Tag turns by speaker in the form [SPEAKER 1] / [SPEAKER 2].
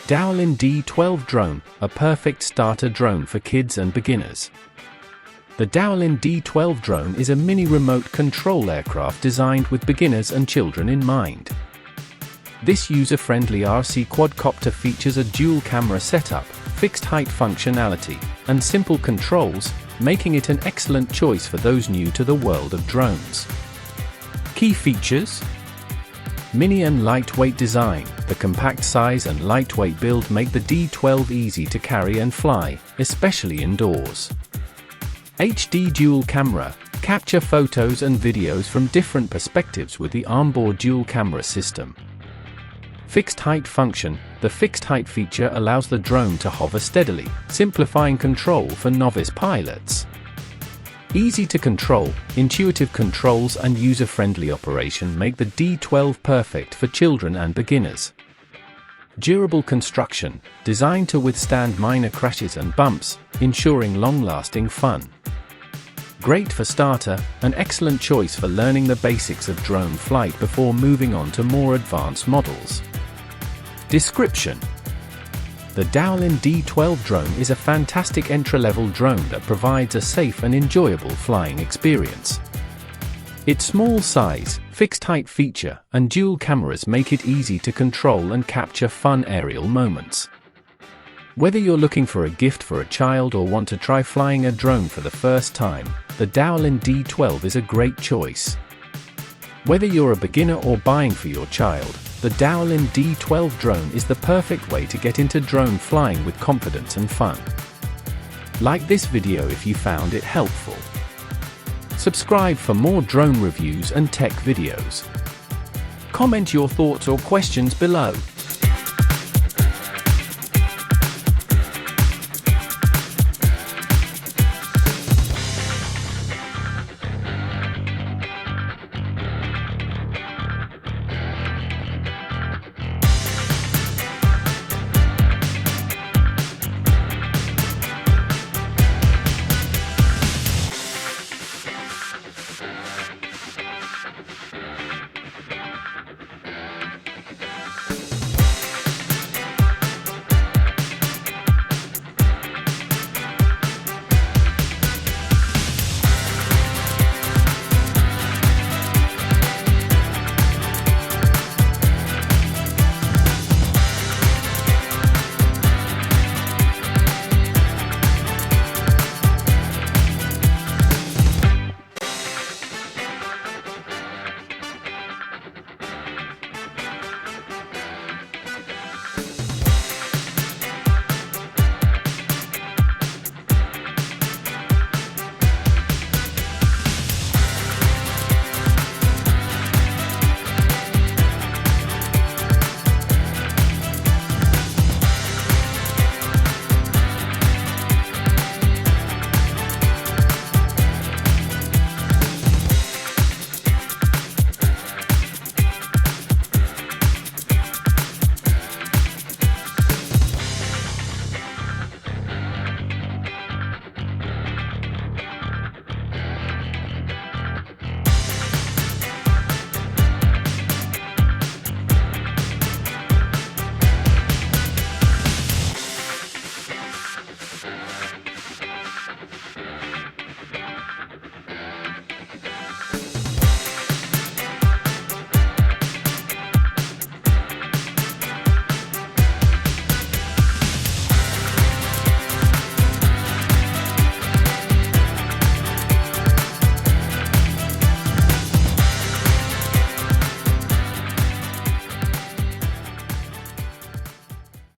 [SPEAKER 1] Dowellin D12 Drone, a perfect starter drone for kids and beginners. The Dowellin D12 Drone is a mini remote control aircraft designed with beginners and children in mind. This user-friendly RC quadcopter features a dual camera setup, fixed height functionality, and simple controls, making it an excellent choice for those new to the world of drones. Key features: mini and lightweight design. The compact size and lightweight build make the D12 easy to carry and fly, especially indoors. HD dual camera. Capture photos and videos from different perspectives with the onboard dual camera system. Fixed height function. The fixed height feature allows the drone to hover steadily, simplifying control for novice pilots. Easy to control, intuitive controls and user-friendly operation make the D12 perfect for children and beginners. Durable construction, designed to withstand minor crashes and bumps, ensuring long-lasting fun. Great for starter, an excellent choice for learning the basics of drone flight before moving on to more advanced models. Description: the Dowellin D12 Drone is a fantastic entry-level drone that provides a safe and enjoyable flying experience. Its small size, fixed height feature, and dual cameras make it easy to control and capture fun aerial moments. Whether you're looking for a gift for a child or want to try flying a drone for the first time, the Dowellin D12 is a great choice. Whether you're a beginner or buying for your child, the Dowellin D12 Drone is the perfect way to get into drone flying with confidence and fun. Like this video if you found it helpful. Subscribe for more drone reviews and tech videos. Comment your thoughts or questions below.